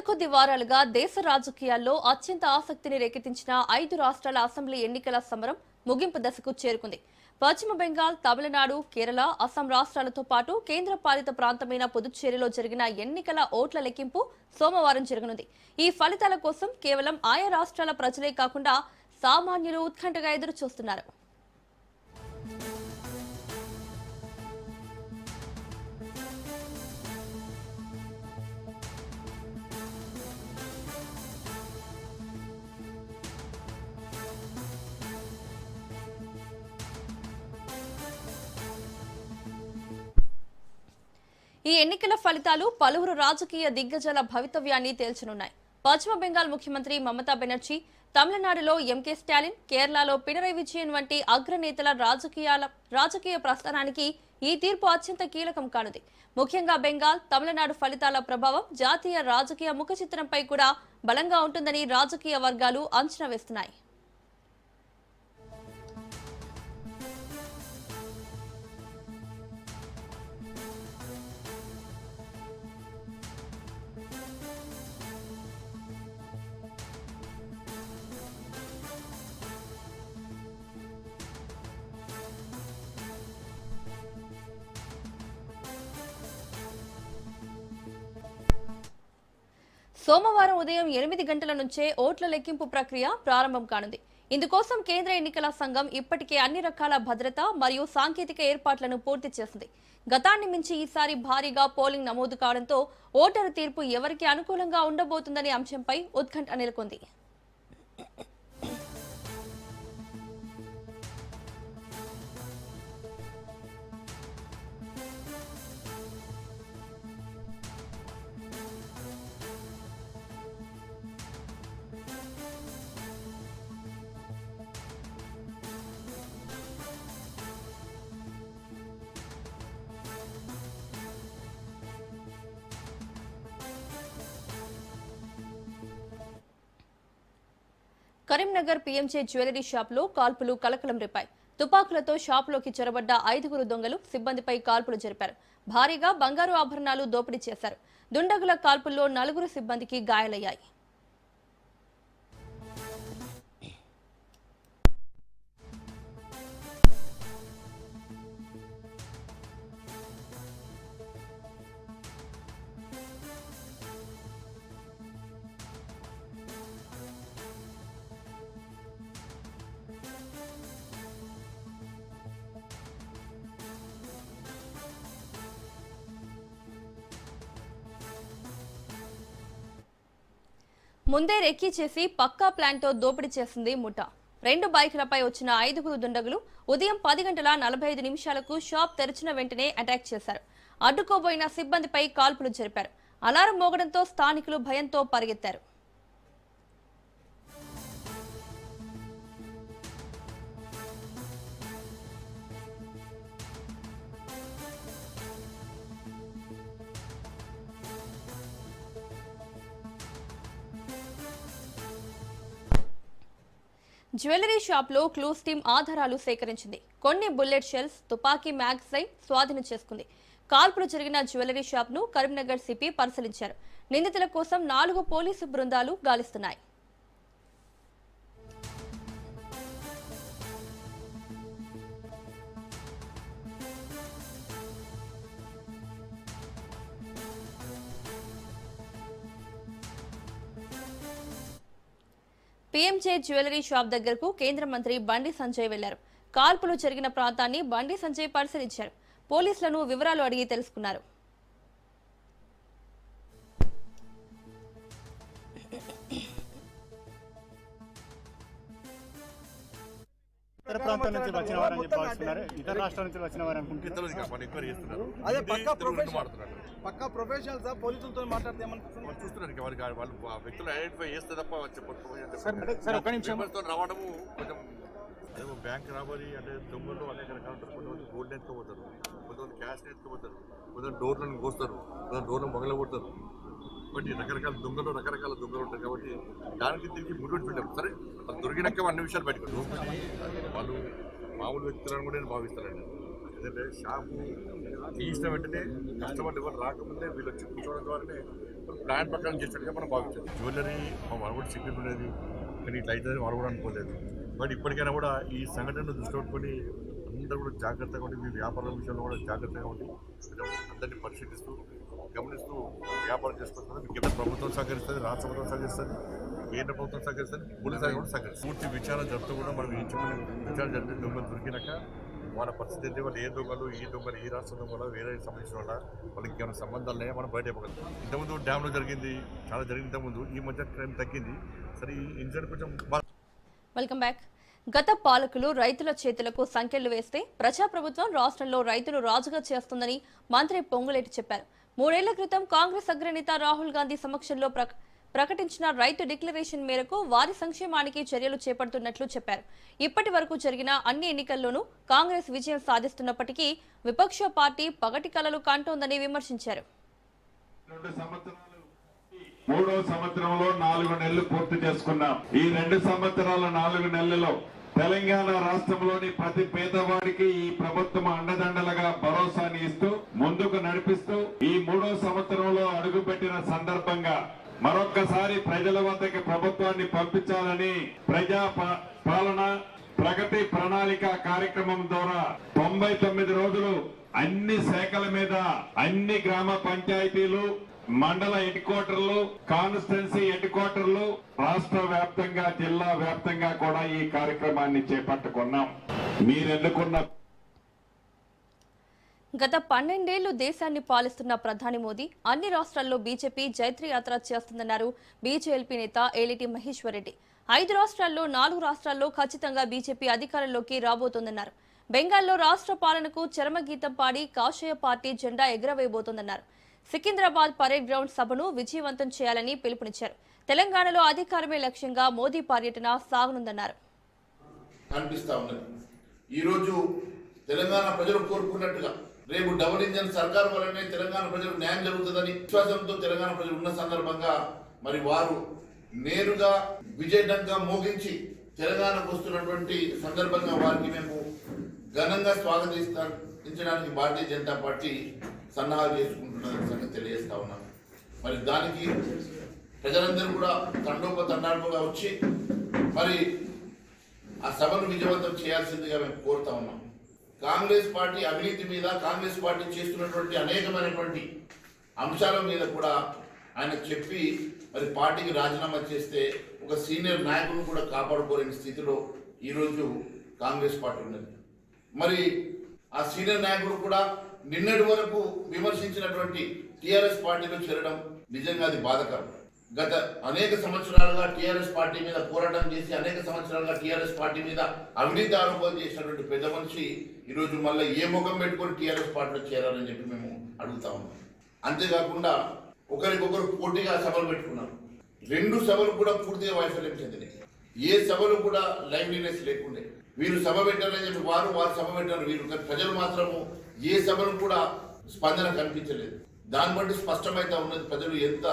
కొద్ది వారాలుగా దేశ రాజకీయాల్లో అత్యంత ఆసక్తిని రేకెత్తించిన 5 రాష్ట్రాల అసెంబ్లీ ఎన్నికల సమరం ముగింపు దశకు చేరుకుంది. పశ్చిమ బెంగాల్, తమిళనాడు, కేరళ, అస్సాం రాష్ట్రాలతో పాటు కేంద్ర పాలిత ప్రాంతమైన పుదుచ్చేరిలో జరిగిన ఎన్నికల ఓట్ల లెక్కింపు సోమవారం జరగనుంది. ఈ ఫలితాల కోసం కేవలం ఆయా రాష్ట్రాల ప్రజలే కాకుండా సామాన్యులు ఉత్కంఠగా ఎదురు చూస్తున్నారు. ఈ ఎన్నికల ఫలితాలు పలువురు రాజకీయ దిగ్గజాల భవితవ్యాన్ని తేల్చనున్నాయి. పశ్చిమ బెంగాల్ ముఖ్యమంత్రి మమతా బెనర్జీ, తమిళనాడులో ఎంకే స్టాలిన్, కేరళలో పినరయి విజయన్ వంటి అగ్రనేతల రాజకీయ ప్రస్థానానికి ఈ తీర్పు అత్యంత కీలకం కానుంది. ముఖ్యంగా బెంగాల్, తమిళనాడు ఫలితాల ప్రభావం జాతీయ రాజకీయ ముఖచిత్రంపై కూడా బలంగా ఉంటుందని రాజకీయ వర్గాలు అంచనా వేస్తున్నాయి. సోమవారం ఉదయం 8 గంటల నుంచే ఓట్ల లెక్కింపు ప్రక్రియ ప్రారంభం కానుంది. ఇందుకోసం కేంద్ర ఎన్నికల సంఘం ఇప్పటికే అన్ని రకాల భద్రత మరియు సాంకేతిక ఏర్పాట్లను పూర్తి చేసింది. గతాన్ని మించి ఈసారి భారీగా పోలింగ్ నమోదు కావడంతో ఓటరు తీర్పు ఎవరికి అనుకూలంగా ఉండబోతుందనే అంశంపై ఉత్కంఠ నెలకొంది. కరీంనగర్ పీఎంజే జ్యువెలరీ షాప్లో కాల్పులు కలకలం రేపాయి. తుపాకులతో షాపులోకి చొరబడ్డ 5 దొంగలు సిబ్బందిపై కాల్పులు జరిపారు. భారీగా బంగారు ఆభరణాలు దోపిడీ చేశారు. దుండగుల కాల్పుల్లో 4 సిబ్బందికి గాయాలయ్యాయి. ముందే రెక్కీ చేసి పక్కా ప్లాన్తో దోపిడీ చేసింది ముఠా. 2 బైకులపై వచ్చిన 5 దుండగులు ఉదయం 10 గంటల 45 నిమిషాలకు షాప్ తెరిచిన వెంటనే అటాక్ చేశారు. అడ్డుకోబోయిన సిబ్బందిపై కాల్పులు జరిపారు. అలారం మోగడంతో స్థానికులు భయంతో పరిగెత్తారు. జ్యువెలరీ షాప్లో క్లూస్ టీమ్ ఆధారాలు సేకరించింది. కొన్ని బుల్లెట్ షెల్స్, తుపాకీ మ్యాగజైన్ స్వాధీనం చేసుకుంది. కాల్పులు జరిగిన జ్యువెలరీ షాప్ను కరీంనగర్ సిపి పరిశీలించారు. నిందితుల కోసం 4 పోలీసు బృందాలు గాలిస్తున్నాయి. పీఎంజే జ్యువెలరీ షాప్ దగ్గరకు కేంద్ర మంత్రి బండి సంజయ్ వెళ్లారు. కాల్పులు జరిగిన ప్రాంతాన్ని బండి సంజయ్ పరిశీలించారు. పోలీసులను వివరాలు అడిగి తెలుసుకున్నారు. ఇతర ప్రాంతాల నుంచి వచ్చిన వారని భావిస్తున్నారు. ఇతర రాష్ట్రాల నుంచి వచ్చిన వారు అనుకుంటున్నారు. అదే పక్కా ప్రొఫెషనల్స్ పోలీసులతో మాట్లాడితే ఏమన్నా చూస్తున్నారు. వాళ్ళు వ్యక్తులు ఐడెంటిఫై చేస్తే తప్ప రావడము కొంచెం బ్యాంక్ రాబరీ అంటే దొంగలు అనేక రకాలు ఉంటారు. కొంతమంది గోల్డ్ ఎత్తుకోపోతారు, కొంతమంది క్యాష్ ఎత్తుకోపోతారు, కొంతమంది డోర్లను కోస్తారు, కొంతమంది డోర్లను మొగలగొడతారు. కాబట్టి రకరకాల దొంగలు ఉంటారు. కాబట్టి దానికి దీనికి ముడిపెట్టి పెట్టారు. సరే అది దొరికినాక అన్ని విషయాలు బయటకు వాళ్ళు మామూలు వ్యక్తులను కూడా నేను భావిస్తానండి. ఎందుకంటే షాపు తీసిన వెంటనే కస్టమర్లు ఎవరు రాకముందే వీళ్ళు వచ్చి కూర్చోవడం ద్వారానే ప్లాన్ ప్రకారం చేసినట్టుగా మనం భావించాలి. జ్యువెలరీ మనం కూడా సీక్రెట్ ఉండేది, కానీ ఇట్లా అవుతుందని మనం కూడా అనుకోలేదు. బట్ ఇప్పటికైనా కూడా ఈ సంఘటనను దృష్టిలో పెట్టుకొని అందరూ కూడా జాగ్రత్తగా ఉండి, మీ వ్యాపారం విషయంలో కూడా జాగ్రత్తగా ఉండి అందరినీ పరిశీలిస్తూ గమనిస్తూ వ్యాపారం చేసుకుంటున్నారు. మీకు కేంద్ర ప్రభుత్వం సహకరిస్తుంది, రాష్ట్ర ప్రభుత్వం సహకరిస్తుంది, కేంద్ర ప్రభుత్వం సహకరిస్తుంది, పోలీసు కూడా సహకరిస్తుంది. పూర్తి విచారణ జరుపుతూ కూడా మనం విచారణ జరిపి దొంగలు దొరికినాక వాళ్ళ పరిస్థితి ఏంటి, వాళ్ళు ఏ దొంగలు ఈ రాష్ట్ర దొంగలు వేరే సంబంధించిన వాళ్ళ వాళ్ళకి ఏమైనా సంబంధాలు లేవా మనం బయట ఇవ్వగలం. ఇంతకుముందు డ్యామ్లో జరిగింది, చాలా జరిగింది ఇంతకుముందు. ఈ మధ్య క్రైమ్ తగ్గింది. సరే ఈ ఇన్సిడెంట్ కొంచెం వెల్కమ్ బ్యాక్. గత పాలకులు రైతుల చేతులకు సంకెళ్లు వేస్తే ప్రజాప్రభుత్వం రాష్ట్రంలో రైతులు రాజుగా చేస్తుందని మంత్రి పొంగులేటి చెప్పారు. 3 ఏళ్ల క్రితం కాంగ్రెస్ అగ్రనేత రాహుల్ గాంధీ సమక్షంలో ప్రకటించిన రైతు డిక్లరేషన్ మేరకు వారి సంక్షేమానికి చర్యలు చేపడుతున్నట్లు చెప్పారు. ఇప్పటి వరకు జరిగిన అన్ని ఎన్నికల్లోనూ కాంగ్రెస్ విజయం సాధిస్తున్నప్పటికీ విపక్ష పార్టీ పగటి కలలు కంటోందని విమర్శించారు. 3వ సంవత్సరంలో 4 నెలలు పూర్తి చేసుకున్నాం. ఈ 2 సంవత్సరాల 4 నెలల్లో తెలంగాణ రాష్ట్రంలోని ప్రతి పేదవాడికి ఈ ప్రభుత్వం అండదండలుగా భరోసాని ఇస్తూ ముందుకు నడిపిస్తూ ఈ 3వ సంవత్సరంలో అడుగుపెట్టిన సందర్భంగా మరొక్కసారి ప్రజల వద్దకి ప్రభుత్వాన్ని పంపించాలని ప్రజా పాలన ప్రగతి ప్రణాళిక కార్యక్రమం ద్వారా 99 రోజులు అన్ని శాఖల మీద అన్ని గ్రామ పంచాయతీలు, మండల హెడ్ క్వార్టర్లు, కాన్స్టిట్యున్సీ హెడ్ క్వార్టర్లు, రాష్ట్ర వ్యాప్తంగా జిల్లా వ్యాప్తంగా కూడా ఈ కార్యక్రమాన్ని చేపట్టుకున్నాం. మీరెన్నుకున్న గత 12 ఏళ్లు దేశాన్ని పాలిస్తున్న ప్రధాని మోదీ అన్ని రాష్ట్రాల్లో బీజేపీ జైత్ర యాత్ర చేస్తుందన్నారు బీజేపీ నేత ఏలిటి మహేశ్వర్ రెడ్డి. 5 రాష్ట్రాల్లో 4 రాష్ట్రాల్లో ఖచ్చితంగా బీజేపీ అధికారంలోకి రాబోతోందన్నారు. బెంగాల్లో రాష్ట్ర పాలనకు చరమగీతం పాడి కాషాయ పార్టీ జెండా ఎగురవేయబోతోందన్నారు. సికింద్రాబాద్ పరేడ్ గ్రౌండ్ సభను విజయవంతం చేయాలని పిలుపునిచ్చారు. తెలంగాణలో అధికారమే లక్ష్యంగా మోదీ పర్యటన సాగనుందన్నారు. ఈరోజు తెలంగాణ ప్రజలు కోరుకున్నట్టుగా రేపు డబుల్ ఇంజన్ సర్కార్ వల్లనే తెలంగాణ ప్రజలకు న్యాయం జరుగుతుందని విశ్వాసంతో తెలంగాణ ప్రజలు ఉన్న సందర్భంగా మరి వారు నేరుగా విజయడంగా మోగించి తెలంగాణకు వస్తున్నటువంటి సందర్భంగా వారికి మేము ఘనంగా స్వాగతించడానికి భారతీయ జనతా పార్టీ సన్నాహాలు చేసుకుంటున్న సంగతి తెలియజేస్తా ఉన్నాం. మరి దానికి ప్రజలందరూ కూడా తండోపతండాలుగా వచ్చి మరి ఆ సభను విజయవంతం చేయాల్సిందిగా మేము కోరుతా ఉన్నాం. కాంగ్రెస్ పార్టీ అవినీతి మీద, కాంగ్రెస్ పార్టీ చేస్తున్నటువంటి అనేకమైనటువంటి అంశాల మీద కూడా ఆయన చెప్పి మరి పార్టీకి రాజీనామా చేస్తే ఒక సీనియర్ నాయకులను కూడా కాపాడుకోలేని స్థితిలో ఈరోజు కాంగ్రెస్ పార్టీ ఉన్నది. మరి ఆ సీనియర్ నాయకుడు కూడా నిన్నటి వరకు విమర్శించినటువంటి టీఆర్ఎస్ పార్టీలో చేరడం నిజంగా అది బాధాకరం. గత అనేక సంవత్సరాలుగా టీఆర్ఎస్ పార్టీ మీద పోరాటం చేసి అనేక సంవత్సరాలుగా టీఆర్ఎస్ పార్టీ మీద అవినీతి ఆరోపణలు చేసినటువంటి పెద్ద మనిషి ఈరోజు మళ్ళీ ఏ ముఖం పెట్టుకొని టీఆర్ఎస్ పార్టీలో చేరాలని చెప్పి మేము అడుగుతా ఉన్నాం. అంతేకాకుండా ఒకరికొకరు పోటీగా సభలు పెట్టుకున్నారు. 2 సభలు కూడా పూర్తిగా వైఫల్యం చెందినాయి. ఏ సభలు కూడా లైవ్లీనెస్ లేకుండే. వీరు సభ పెట్టారని చెప్పి వారు సభ పెట్టారు వీరు, ప్రజలు మాత్రము ఏ సభలు కూడా స్పందన కనిపించలేదు. దాన్ని బట్టి స్పష్టమైతే ఉన్నది ప్రజలు ఎంత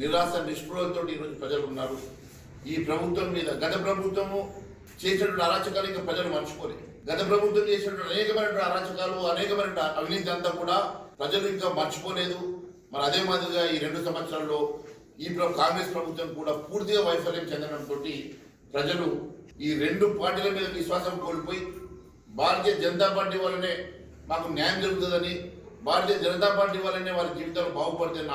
నిరాశ నిస్పృహలతో ఈరోజు ప్రజలు ఉన్నారు. ఈ ప్రభుత్వం మీద గత ప్రభుత్వము చేసినటువంటి అరాచకాలు ఇంకా ప్రజలు మర్చిపోలేదు. గత ప్రభుత్వం చేసినటువంటి అనేకమైనటువంటి అరాచకాలు, అనేకమైన అవినీతి అంతా కూడా ప్రజలు ఇంకా మర్చిపోలేదు. మరి అదే మాదిరిగా ఈ 2 సంవత్సరాల్లో ఈ కాంగ్రెస్ ప్రభుత్వం కూడా పూర్తిగా వైఫల్యం చెందడంతో ప్రజలు ఈ 2 పార్టీల మీద విశ్వాసం కోల్పోయి భారతీయ జనతా పార్టీ వల్లనే మాకు న్యాయం జరుగుతుందని, భారతీయ జనతా పార్టీ వల్లనే వారి జీవితాలు బాగుపడుతున్న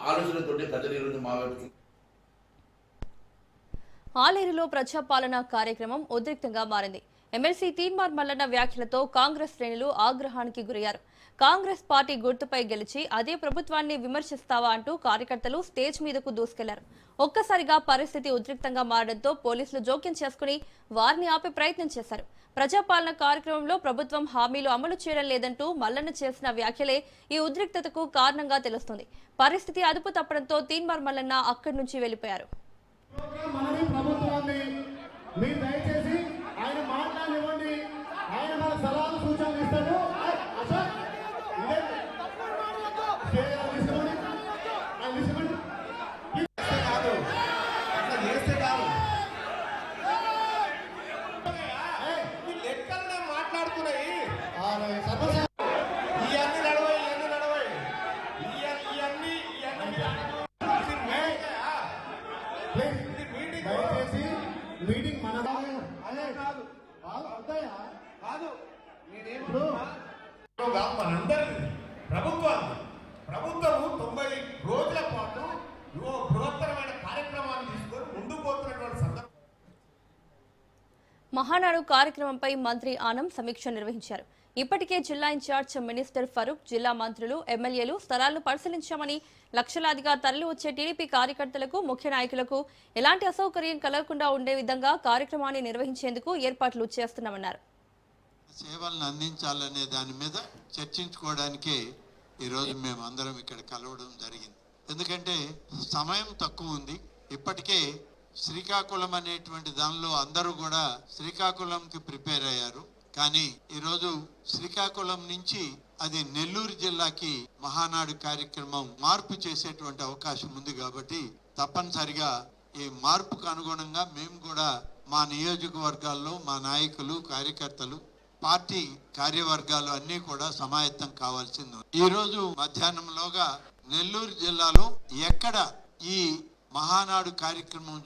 ఆలోచనతో ప్రజలు ఈరోజు మా వైపు. ఆలేరులో ప్రజాపాలన కార్యక్రమం ఉద్రిక్తంగా మారింది. ఎమ్మెల్సీ తీన్మార్ మల్లన్న వ్యాఖ్యలతో కాంగ్రెస్ శ్రేణులు ఆగ్రహానికి గురయ్యారు. కాంగ్రెస్ పార్టీ గుర్తుపై గెలిచి అదే ప్రభుత్వాన్ని విమర్శిస్తావా అంటూ కార్యకర్తలు స్టేజ్ మీదకు దూసుకెళ్లారు. ఒక్కసారిగా పరిస్థితి ఉద్రిక్తంగా మారడంతో పోలీసులు జోక్యం చేసుకుని వారిని ఆపే ప్రయత్నం చేశారు. ప్రజాపాలన కార్యక్రమంలో ప్రభుత్వం హామీలు అమలు చేయడం లేదంటూ మల్లన్న చేసిన వ్యాఖ్యలే ఈ ఉద్రిక్తతకు కారణంగా తెలుస్తుంది. పరిస్థితి అదుపు తప్పడంతో తీన్మార్ మల్లన్న అక్కడి నుంచి వెళ్లిపోయారు. దయచేసి మీటింగ్ మన మనందరిది ప్రభుత్వము 90 రోజుల పాటు బృహత్తరమైన కార్యక్రమాన్ని తీసుకొని ముందుకు పోతున్నటువంటి సందర్భం. మహానాడు కార్యక్రమంపై మంత్రి ఆనం సమీక్ష నిర్వహించారు. ఇప్పటికే జిల్లా ఇన్ఛార్జ్ మినిస్టర్ ఫరూక్, జిల్లా మంత్రులు, ఎమ్మెల్యేలు స్థలాలను పరిశీలించామని, లక్షలాదిగా తరలి వచ్చే టీడీపీ కార్యకర్తలకు, ముఖ్య నాయకులకు ఎలాంటి అసౌకర్యం కలగకుండా ఉండే విధంగా కార్యక్రమాన్ని నిర్వహించేందుకు ఏర్పాట్లు చేస్తున్నామన్నారు. సేవలను అందించాలనే దాని మీద చర్చించుకోవడానికే ఈరోజు మేము అందరం ఇక్కడ కలవడం జరిగింది. ఎందుకంటే సమయం తక్కువ ఉంది. ఇప్పటికే శ్రీకాకుళం అనేటువంటి దానిలో అందరూ కూడా శ్రీకాకుళంకి ప్రిపేర్ అయ్యారు. కానీ ఈరోజు శ్రీకాకుళం నుంచి అది నెల్లూరు జిల్లాకి మహానాడు కార్యక్రమం మార్పు చేసేటువంటి అవకాశం ఉంది. కాబట్టి తప్పనిసరిగా ఈ మార్పుకు అనుగుణంగా మేము కూడా మా నియోజకవర్గాల్లో మా నాయకులు, కార్యకర్తలు, పార్టీ కార్యవర్గాలు అన్నీ కూడా సమాయత్తం కావాల్సింది. ఈ రోజు మధ్యాహ్నంలోగా నెల్లూరు జిల్లాలో ఎక్కడ ఈ మహానాడు కార్యక్రమం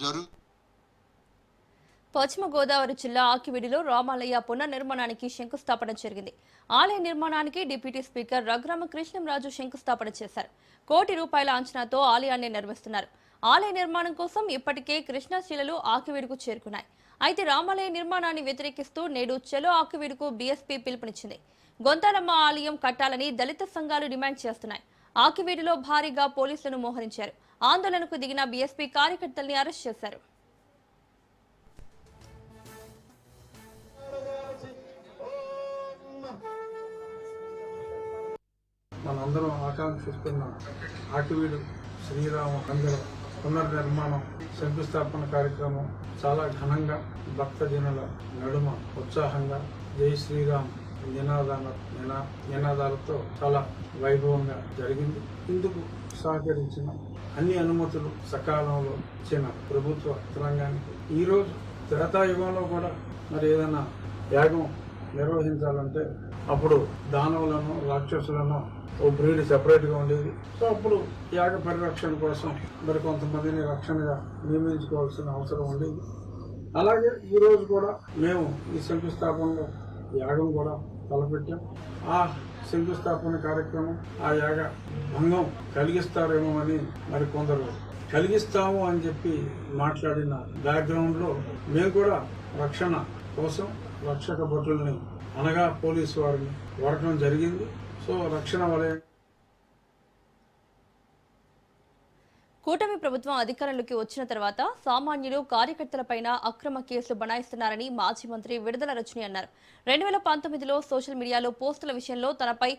పశ్చిమ గోదావరి జిల్లా ఆకివీడిలో రామాలయ పునర్నిర్మాణానికి శంకుస్థాపన జరిగింది. ఆలయ నిర్మాణానికి డిప్యూటీ స్పీకర్ రఘురామ కృష్ణంరాజు శంకుస్థాపన చేశారు. ₹1 కోటి అంచనాతో ఆలయాన్ని నిర్మిస్తున్నారు. ఆలయ నిర్మాణం కోసం ఇప్పటికే కృష్ణాశీలలు ఆకివీడుకు చేరుకున్నాయి. అయితే రామాలయ నిర్మాణాన్ని వ్యతిరేకిస్తూ నేడు చలో ఆకివీడుకు బీఎస్పీ పిలుపునిచ్చింది. గొంతాలమ్మ ఆలయం కట్టాలని దళిత సంఘాలు డిమాండ్ చేస్తున్నాయి. ఆకివీడులో భారీగా పోలీసులను మోహరించారు. ఆందోళనకు దిగిన బీఎస్పీ కార్యకర్తల్ని అరెస్ట్ చేశారు. మనందరం ఆకాంక్షిస్తున్న ఆకివీడు శ్రీరామ మందిరం పునర్నిర్మాణం శంకుస్థాపన కార్యక్రమం చాలా ఘనంగా భక్తజనుల నడుమ ఉత్సాహంగా జై శ్రీరామ్ నినాదాలతో చాలా వైభవంగా జరిగింది. ఇందుకు సహకరించిన అన్ని అనుమతులు సకాలంలో ఇచ్చిన ప్రభుత్వ యంత్రాంగానికి ఈరోజు త్రేతాయుగంలో కూడా మరి ఏదైనా యాగం నిర్వహించాలంటే అప్పుడు దానవులను, రాక్షసులను ఓ బ్రీడ్ సెపరేట్గా ఉండేది. సో అప్పుడు యాగ పరిరక్షణ కోసం మరి కొంతమందిని రక్షణగా నియమించుకోవాల్సిన అవసరం ఉండేది. అలాగే ఈరోజు కూడా మేము ఈ శంకుస్థాపనలో యాగం కూడా తలపెట్టాం. ఆ శంకుస్థాపన కార్యక్రమం ఆ యాగ భంగం కలిగిస్తారేమో అని మరి కొందరు కలిగిస్తాము అని చెప్పి మాట్లాడిన బ్యాక్గ్రౌండ్లో మేము కూడా రక్షణ కోసం రక్షక భటుల్ని అనగా పోలీసు వారిని వాడటం జరిగింది. సో రక్షణ వలయం కూటమి ప్రభుత్వం అధికారంలోకి వచ్చిన తర్వాత సామాన్యులు, కార్యకర్తలపైన అక్రమ కేసులు బనాయిస్తున్నారని మాజీ మంత్రి విడుదల రజని అన్నారు. 2019లో సోషల్ మీడియాలో పోస్టుల విషయంలో తనపై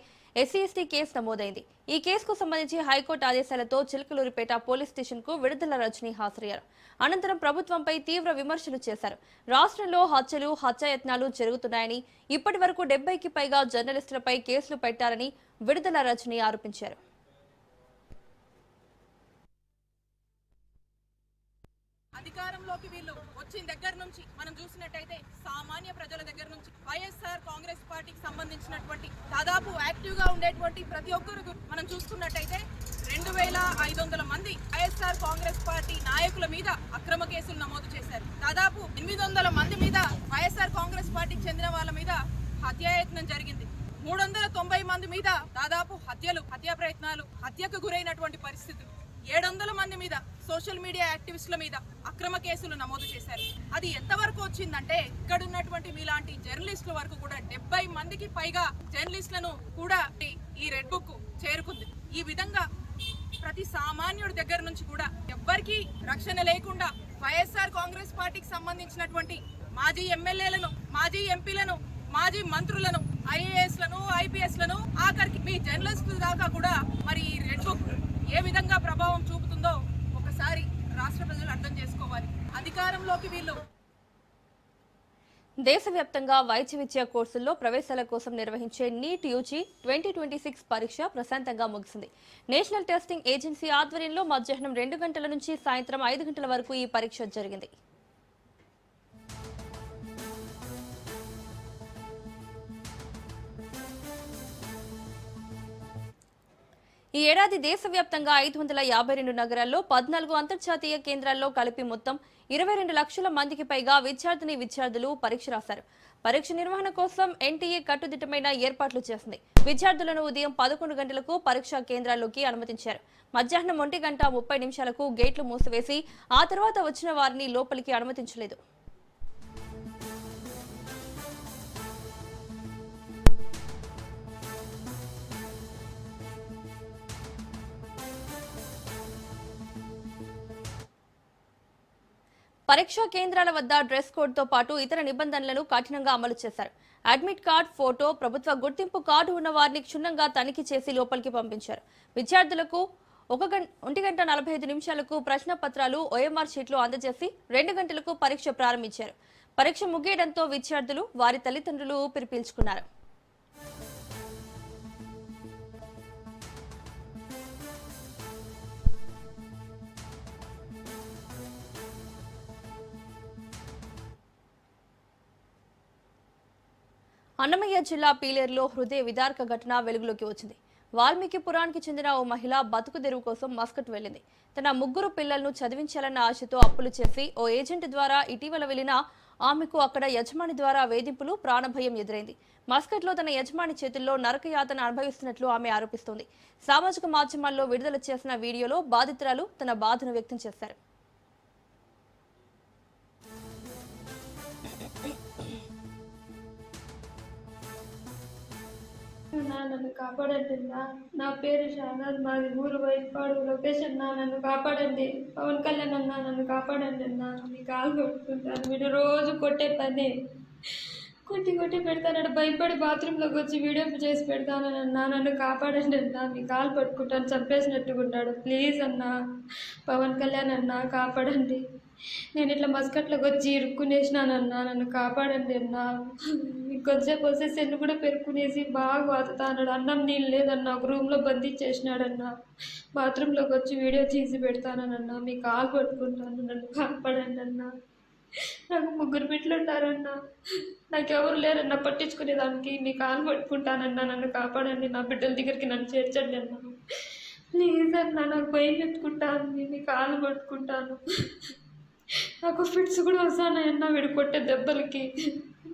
SC/ST కేసు నమోదైంది. ఈ కేసుకు సంబంధించి హైకోర్టు ఆదేశాలతో చిలకలూరిపేట పోలీస్ స్టేషన్కు విడుదల రజని హాజరయ్యారు. అనంతరం ప్రభుత్వంపై తీవ్ర విమర్శలు చేశారు. రాష్ట్రంలో హత్యలు, హత్యాయత్నాలు జరుగుతున్నాయని, ఇప్పటి వరకు 70కి పైగా జర్నలిస్టులపై కేసులు పెట్టారని విడుదల రజని ఆరోపించారు. అధికారంలోకి వీళ్ళు వచ్చిన దగ్గర నుంచి మనం చూసినట్టయితే సామాన్య ప్రజల దగ్గర నుంచి వైఎస్ఆర్ కాంగ్రెస్ పార్టీకి సంబంధించినటువంటి దాదాపు యాక్టివ్ గా ఉండేటువంటి ప్రతి ఒక్కరు మనం చూసుకున్నట్టయితే 2500 మంది వైఎస్ఆర్ కాంగ్రెస్ పార్టీ నాయకుల మీద అక్రమ కేసులు నమోదు చేశారు. దాదాపు 800 మంది మీద వైఎస్ఆర్ కాంగ్రెస్ పార్టీకి చెందిన వాళ్ళ మీద హత్యాయత్నం జరిగింది. 390 మంది మీద దాదాపు హత్యా ప్రయత్నాలు, హత్యకు గురైనటువంటి పరిస్థితులు. 700 మంది మీద సోషల్ మీడియా యాక్టివిస్టుల మీద అక్రమ కేసులు నమోదు చేశారు. అది ఎంతవరకు వచ్చిందంటే ఇక్కడ ఉన్నటువంటి మీలాంటి జర్నలిస్టుల వరకు కూడా 70 మందికి పైగా జర్నలిస్టులను కూడా ఈ రెడ్ బుక్ చేరుకుంది. ఈ విధంగా ప్రతి సామాన్యుడి దగ్గర నుంచి కూడా ఎవ్వరికీ రక్షణ లేకుండా వైఎస్ఆర్ కాంగ్రెస్ పార్టీకి సంబంధించినటువంటి మాజీ ఎమ్మెల్యేలను, మాజీ ఎంపీలను, మాజీ మంత్రులను, IAS-లను, IPS-లను, ఆఖరికి మీ జర్నలిస్టుల దాకా కూడా మరి ఈ రెడ్ బుక్ ఏ విధంగా ప్రభావం చూపుతుందో ఒకసారి రాష్ట్ర ప్రజలు అర్థం చేసుకోవాలి. అధికారంలోకి వీళ్ళు దేశవ్యాప్తంగా వైద్య విద్యా కోర్సుల్లో ప్రవేశాల కోసం నిర్వహించే నీట్ యూజీ 2026 పరీక్ష ప్రశాంతంగా ముగిసింది. నేషనల్ టెస్టింగ్ ఏజెన్సీ ఆధ్వర్యంలో మధ్యాహ్నం 2 గంటల నుంచి సాయంత్రం 5 గంటల వరకు ఈ పరీక్ష జరిగింది. ఈ ఏడాది దేశవ్యాప్తంగా 552 నగరాల్లో 14 అంతర్జాతీయ కేంద్రాల్లో కలిపి మొత్తం 22 లక్షల మందికి పైగా విద్యార్థులు పరీక్ష రాశారు. పరీక్ష నిర్వహణ కోసం ఎన్టీఏ కట్టుదిట్టమైన ఏర్పాట్లు చేసింది. విద్యార్థులను ఉదయం 11 గంటలకు పరీక్షా కేంద్రాల్లోకి అనుమతించారు. మధ్యాహ్నం 1:30 గేట్లు మూసివేసి ఆ తర్వాత వచ్చిన వారిని లోపలికి అనుమతించలేదు. పరీక్షా కేంద్రాల వద్ద డ్రెస్ కోడ్తో పాటు ఇతర నిబంధనలను కఠినంగా అమలు చేశారు. అడ్మిట్ కార్డు, ఫోటో, ప్రభుత్వ గుర్తింపు కార్డు ఉన్న వారిని క్షుణ్ణంగా తనిఖీ చేసి లోపలికి పంపించారు. విద్యార్థులకు 1:45 ప్రశ్న పత్రాలు, OMR షీట్లు అందజేసి 2 గంటలకు పరీక్ష ప్రారంభించారు. పరీక్ష ముగియడంతో విద్యార్థులు, వారి తల్లిదండ్రులు ఊపిరి పీల్చుకున్నారు. అన్నమయ్య జిల్లా పీలేరులో హృదయ విదారక ఘటన వెలుగులోకి వచ్చింది. వాల్మీకి పురానికి చెందిన ఓ మహిళ బతుకు తెరువు కోసం మస్కట్ వెళ్లింది. తన 3 పిల్లలను చదివించాలన్న ఆశతో అప్పులు చేసి ఓ ఏజెంట్ ద్వారా ఇటీవల వెళ్లిన ఆమెకు అక్కడ యజమాని ద్వారా వేధింపులు, ప్రాణభయం ఎదురైంది. మస్కట్లో తన యజమాని చేతుల్లో నరకయాతన అనుభవిస్తున్నట్లు ఆమె ఆరోపిస్తోంది. సామాజిక మాధ్యమాల్లో విడుదల చేసిన వీడియోలో బాధితురాలు తన బాధను వ్యక్తం చేశారు. నన్ను కాపాడండి. నా పేరు షానాజ్, మాది ఊరు వైపాడు, లొకేషన్ నన్ను కాపాడండి. పవన్ కళ్యాణ్ అన్నా నన్ను కాపాడండి అన్నా, మీ కాలు కొట్టుకుంటాను. మీరు రోజు కొట్టే పని కొట్టి పెడతానని భయపడి బాత్రూంలోకి వచ్చి వీడియో చేసి పెడతానన్నా, నన్ను కాపాడండి అన్నా, మీ కాలు పట్టుకుంటాను, చంపేసినట్టుకుంటాడు. ప్లీజ్ అన్నా, పవన్ కళ్యాణ్ అన్నా కాపాడండి. నేను ఇట్లా మస్కట్లోకి వచ్చి ఇరుక్కునేసినానన్నా, నన్ను కాపాడండి అన్నా. ఇంకొంచెంసేపు వస్తే సెల్లు కూడా పెరుక్కునేసి బాగా వాతుతా అన్నాడు. అన్నం నీళ్ళు లేదన్నా, ఒక రూమ్లో బంధించేసినాడన్నా. బాత్రూంలోకి వచ్చి వీడియో తీసి పెడతానన్నా, మీ కాలు పట్టుకుంటాను, నన్ను కాపాడండి అన్నా. నాకు 3 బిడ్డలు ఉంటారన్నా, నాకెవరు లేరన్నా పట్టించుకునేదానికి. మీ కాలు పట్టుకుంటానన్నా, నన్ను కాపాడండి. నా బిడ్డల దగ్గరికి నన్ను చేర్చండి అన్నా. ప్లీజ్ అన్నా, నాకు భయం ఎత్తుకుంటాను, మీ కాలు పట్టుకుంటాను. నాకు ఫిట్స్ కూడా వస్తానన్నా వీడు కొట్టే దెబ్బలకి.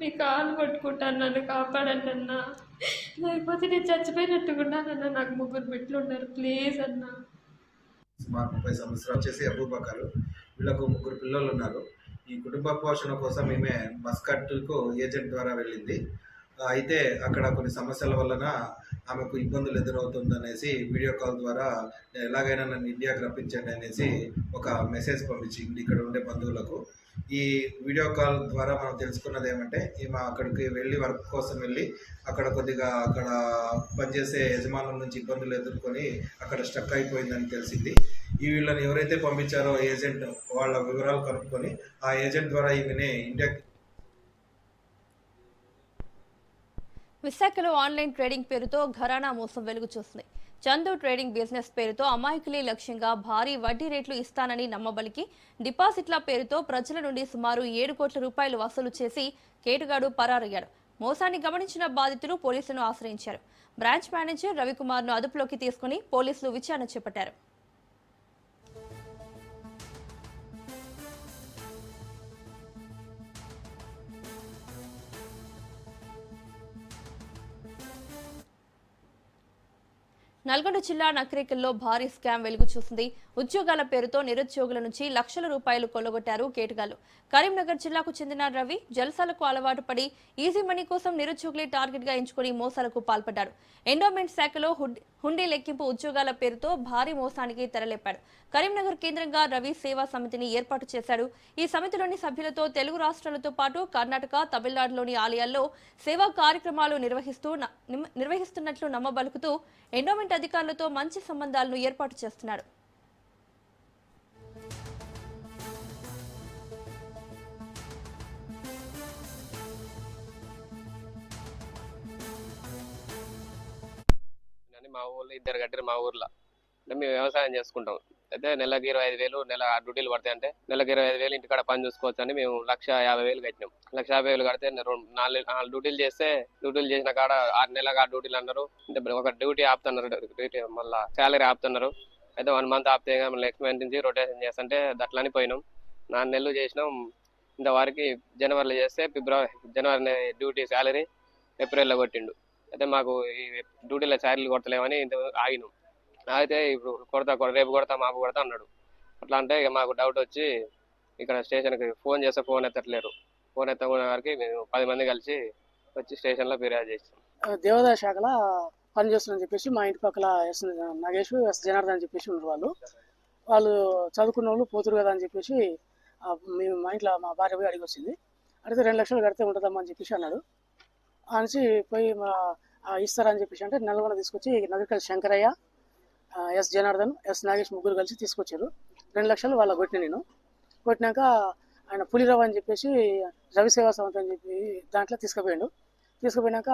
మీ కాలు పట్టుకుంటాను, నన్ను కాపాడండి అన్నా. లేకపోతే నేను చచ్చిపోయినట్టుకున్నానన్నా. నాకు 3 బిడ్డలు ఉన్నారు, ప్లీజ్ అన్నా. సుమారు 30 సంవత్సరాలు వచ్చేసి అబూబకర్, వీళ్ళకు 3 పిల్లలు ఉన్నారు. ఈ కుటుంబ పోషణ కోసం ఈమె మస్కట్కు ఏజెంట్ ద్వారా వెళ్ళింది. అయితే అక్కడ కొన్ని సమస్యల వలన ఆమెకు ఇబ్బందులు ఎదురవుతుందనేసి వీడియో కాల్ ద్వారా ఎలాగైనా నన్ను ఇండియాకి రప్పించండి అనేసి ఒక మెసేజ్ పంపించింది ఇక్కడ ఉండే బంధువులకు. ఈ వీడియో కాల్ ద్వారా మనం తెలుసుకున్నది ఏమంటే, ఈమె అక్కడికి వెళ్ళి వర్క్ కోసం వెళ్ళి అక్కడ కొద్దిగా అక్కడ పనిచేసే యజమానుల నుంచి ఇబ్బందులు ఎదుర్కొని అక్కడ స్టక్ అయిపోయిందని తెలిసింది. ఈ వీళ్ళని ఎవరైతే పంపించారో ఏజెంట్, వాళ్ళ వివరాలు కనుక్కొని ఆ ఏజెంట్ ద్వారా ఈమెని ఇండియాకి. విశాఖలో ఆన్లైన్ ట్రేడింగ్ పేరుతో ఘరానా మోసం వెలుగు చూస్తుంది. చందు ట్రేడింగ్ బిజినెస్ పేరుతో అమాయకులే లక్ష్యంగా భారీ వడ్డీ రేట్లు ఇస్తానని నమ్మబలికి డిపాజిట్ల పేరుతో ప్రజల నుండి సుమారు 7 కోట్ల రూపాయలు వసూలు చేసి కేటుగాడు పరారయ్యాడు. మోసాన్ని గమనించిన బాధితులు పోలీసులను ఆశ్రయించారు. బ్రాంచ్ మేనేజర్ రవికుమార్ను అదుపులోకి తీసుకుని పోలీసులు విచారణ చేపట్టారు. నల్గొండ జిల్లా నకరేకల్లో భారీ స్కామ్ వెలుగు చూసింది. ఉద్యోగాల పేరుతో నిరుద్యోగుల నుంచి లక్షల రూపాయలు కొల్లగొట్టారు కేటుగాళ్లు. కరీంనగర్ జిల్లాకు చెందిన రవి జల్సాలకు అలవాటు పడి ఈజీ మనీ కోసం నిరుద్యోగులే టార్గెట్ గా ఎంచుకుని మోసాలకు పాల్పడ్డాడు. ఎండోమెంట్ శాఖలో హుండీ లెక్కింపు ఉద్యోగాల పేరుతో భారీ మోసానికి తెరలేపాడు. కరీంనగర్ కేంద్రంగా రవి సేవా సమితిని ఏర్పాటు చేశాడు. ఈ సమితిలోని సభ్యులతో తెలుగు రాష్ట్రాలతో పాటు కర్ణాటక, తమిళనాడులోని ఆలయాల్లో సేవా కార్యక్రమాలు నిర్వహిస్తున్నట్లు నమ్మబలుకుతూ ఎండోమెంట్ అధికారులతో మంచి సంబంధాలను ఏర్పాటు చేస్తున్నాడు. మా ఊర్లో 2 గంటలు మా ఊర్లో మేము వ్యవసాయం చేసుకుంటాం. అయితే నెలకి 25,000 నెల డ్యూటీలు పడతాయి అంటే నెలకి 25,000 ఇంటికాడ పని చూసుకోవచ్చు అని మేము 1,50,000 కట్టినాం. 1,50,000 కడితే 4 డ్యూటీలు చేస్తే డ్యూటీలు చేసిన కాడ 6 నెలలకు 6 డ్యూటీలు అన్నారు. అంటే ఒక డ్యూటీ ఆపుతున్నారు, మళ్ళీ శాలరీ ఆపుతున్నారు. అయితే 1 మంత్ ఆపితే మళ్ళీ నెక్స్ట్ మంత్ నుంచి రొటేషన్ చేస్తుంటే అట్లని పోయినాం. 4 నెలలు చేసినాం. ఇంతవరకు జనవరిలో చేస్తే జనవరి డ్యూటీ శాలరీ ఏప్రిల్లో కొట్టిండు. అయితే మాకు ఈ డ్యూటీలో శాలరీలు కొడతలేమని ఇంత ఆగినాం. అయితే ఇప్పుడు రేపు కొడతా మాపు కొడతా అన్నాడు. అట్లా అంటే ఇక మాకు డౌట్ వచ్చి ఇక్కడ స్టేషన్కి ఫోన్ చేస్తే ఫోన్ ఎత్తట్లేరు. ఫోన్ ఎత్తకునే వరకు మేము 10 మంది కలిసి వచ్చి స్టేషన్లో ఫిర్యాదు చేస్తాం. దేవాదాయ శాఖలో పనిచేస్తుందని చెప్పేసి మా ఇంటి పక్కల ఎస్ నాగేష్, ఎస్ జనార్దన్ అని చెప్పేసి ఉన్నారు. వాళ్ళు చదువుకున్న వాళ్ళు పోతురు కదా అని చెప్పేసి మేము మా ఇంట్లో మా భార్య పోయి అడిగి వచ్చింది. అడిగితే 2 లక్షలు కడితే ఉంటుందమ్మా అని చెప్పేసి అన్నాడు. అనేసి పోయి ఇస్తారని చెప్పేసి అంటే నల్గొండ తీసుకొచ్చి నగరికల్ శంకరయ్య, ఎస్ జనార్దన్, ఎస్ నాగేష్ ముగ్గురు కలిసి తీసుకొచ్చారు. 2 లక్షలు వాళ్ళ కొట్టిన నేను. కొట్టినాక ఆయన పులిరావు అని చెప్పేసి రవిసేవా సంస్థ అని చెప్పి దాంట్లో తీసుకుపోయినాక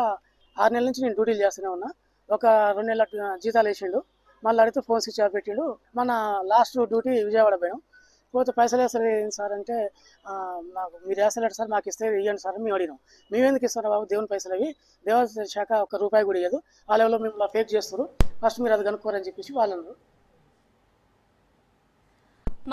6 నెలల నుంచి నేను డ్యూటీలు చేస్తూనే ఉన్నా. ఒక 2 నెలల జీతాలు వేసిండు. మళ్ళీ అడిగితే ఫోన్ స్విచ్ ఆఫ్ పెట్టిండు. మన లాస్ట్ డ్యూటీ విజయవాడ పోయాం. పోతే పైసలు వేస్తారు ఏంటి సార్ అంటే మాకు మీరు వేస్తలేడు సార్, మాకు ఇస్తే ఇవ్వండి సార్ మేము అడిగినాం. మేము ఎందుకు ఇస్తారా బాబు, దేవుని పైసలు అవి, దేవాదాయ శాఖ 1 రూపాయి కూడా ఇవ్వదు, వాళ్ళ ఎవరో మిమ్మల్ని ఫేక్ చేస్తారు, ఫస్ట్ మీరు అది కనుక్కోరని చెప్పేసి వాళ్ళు అన్నారు.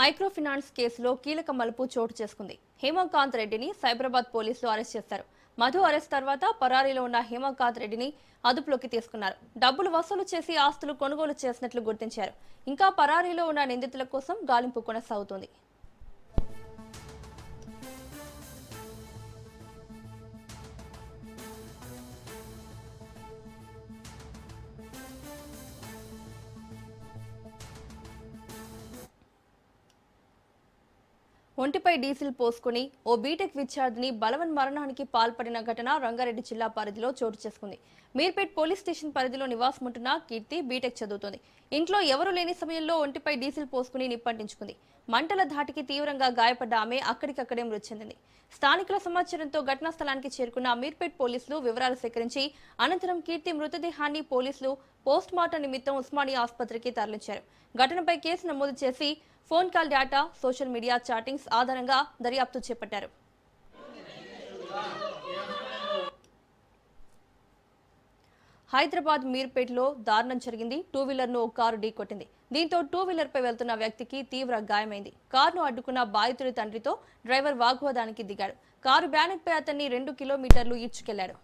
మైక్రో ఫైనాన్స్ కేసులో కీలక మలుపు చోటు చేసుకుంది. హేమకాంత్ రెడ్డిని సైబరాబాద్ పోలీసులు అరెస్ట్ చేశారు. మధు అరెస్ట్ తర్వాత పరారీలో ఉన్న హేమకాంత్ రెడ్డిని అదుపులోకి తీసుకున్నారు. డబ్బులు వసూలు చేసి ఆస్తులు కొనుగోలు చేసినట్లు గుర్తించారు. ఇంకా పరారీలో ఉన్న నిందితుల కోసం గాలింపు కొనసాగుతోంది. ఒంటిపై డీజిల్ పోసుకుని ఓ బీటెక్ విద్యార్థిని బలవన్మరణానికి పాల్పడిన ఘటన రంగారెడ్డి జిల్లా పరిధిలో చోటు చేసుకుంది. మీర్పేట్ పోలీస్ స్టేషన్ పరిధిలో నివాసముంటున్న కీర్తి బీటెక్ చదువుతోంది. ఇంట్లో ఎవరూ లేని సమయంలో ఒంటిపై డీజిల్ పోసుకుని నిప్పంటించుకుంది. మంటల ధాటికి తీవ్రంగా గాయపడ్డ ఆమె అక్కడికక్కడే మృతి చెందింది. స్థానికుల సమాచారంతో ఘటనా స్థలానికి చేరుకున్న మీర్పేట్ పోలీసులు వివరాలు సేకరించి అనంతరం కీర్తి మృతదేహాన్ని పోలీసులు పోస్ట్ మార్టం నిమిత్తం ఉస్మానియా ఆసుపత్రికి తరలించారు. ఘటనపై కేసు నమోదు చేసి phone call data, social media chattings ఆధారంగా దర్యాప్తు చేపట్టారు. హైదరాబాద్ మీర్పేట్లో దారుణం జరిగింది. 2వీలర్ను ఓ కారు ఢీకొట్టింది. దీంతో 2వీలర్పై వెళ్తున్న వ్యక్తికి తీవ్ర గాయమైంది. కారును అడ్డుకున్న బాధితుడి తండ్రితో డ్రైవర్ వాగ్వాదానికి దిగాడు. కారు బ్యానెట్పై అతన్ని 2 కిలోమీటర్లు ఈడ్చుకెళ్లాడు.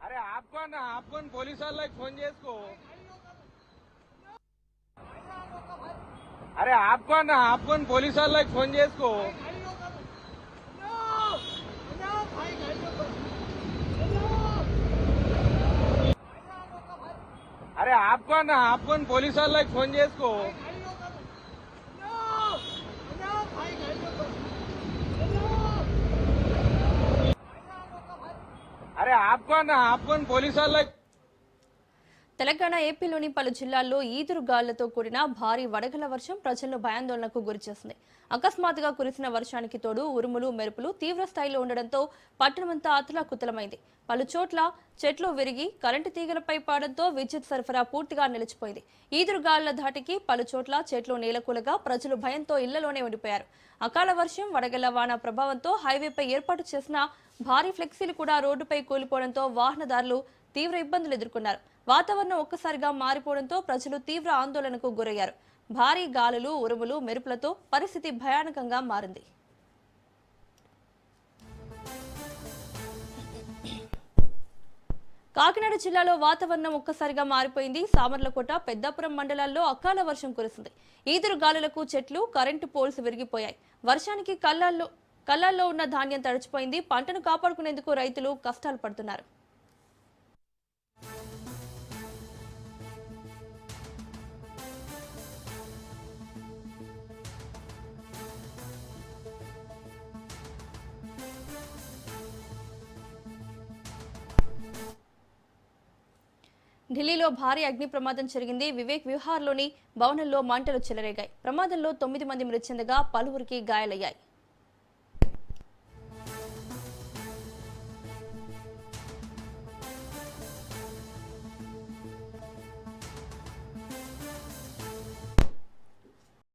अरे आपको पुलिस वाला फोन చేసుకో अरे आपको पुलिस वाला फोन చేసుకో अरे आपको पुलिस वाला తెలంగాణ ఏపీలోని పలు జిల్లాల్లో ఈదురు గాలులతో కూడిన భారీ వడగళ్ల వర్షం ప్రజలను భయాందోళనకు గురిచేసింది. అకస్మాత్తుగా కురిసిన వర్షానికి తోడు ఉరుములు మెరుపులు తీవ్ర స్థాయిలో ఉండడంతో పట్టణమంతా అతలాకుతలమైంది. పలు చోట్ల చెట్లు విరిగి కరెంటు తీగలపై పడడంతో విద్యుత్ సరఫరా పూర్తిగా నిలిచిపోయింది. ఈదురు గాలుల ధాటికి పలు చోట్ల చెట్లు నేలకూలగా ప్రజలు భయంతో ఇళ్లలోనే ఉండిపోయారు. అకాల వర్షం, వడగళ్ల వాన ప్రభావంతో హైవేపై ఏర్పాటు చేసిన భారీ ఫ్లెక్సీలు కూడా రోడ్డుపై కూలిపోవడంతో వాహనదారులు తీవ్ర ఇబ్బందులు ఎదుర్కొన్నారు. వాతావరణం ఒక్కసారిగా మారిపోవడంతో ప్రజలు తీవ్ర ఆందోళనకు గురయ్యారు. భారీ గాలులు, ఉరుములు, మెరుపులతో పరిస్థితి భయానకంగా మారింది. కాకినాడ జిల్లాలో వాతావరణం ఒక్కసారిగా మారిపోయింది. సామర్లకోట, పెద్దాపురం మండలాల్లో అకాల వర్షం కురిసింది. ఈదురు గాలులకు చెట్లు, కరెంటు పోల్స్ విరిగిపోయాయి. వర్షానికి కళ్ళాల్లో ఉన్న ధాన్యం తడిచిపోయింది. పంటను కాపాడుకునేందుకు రైతులు కష్టాలు పడుతున్నారు. ఢిల్లీలో భారీ అగ్ని ప్రమాదం జరిగింది. వివేక్ విహార్లోని భవనంలో మంటలు చెలరేగాయి. ప్రమాదంలో 9 మంది మృతి చెందగా పలువురికి గాయాలయ్యాయి.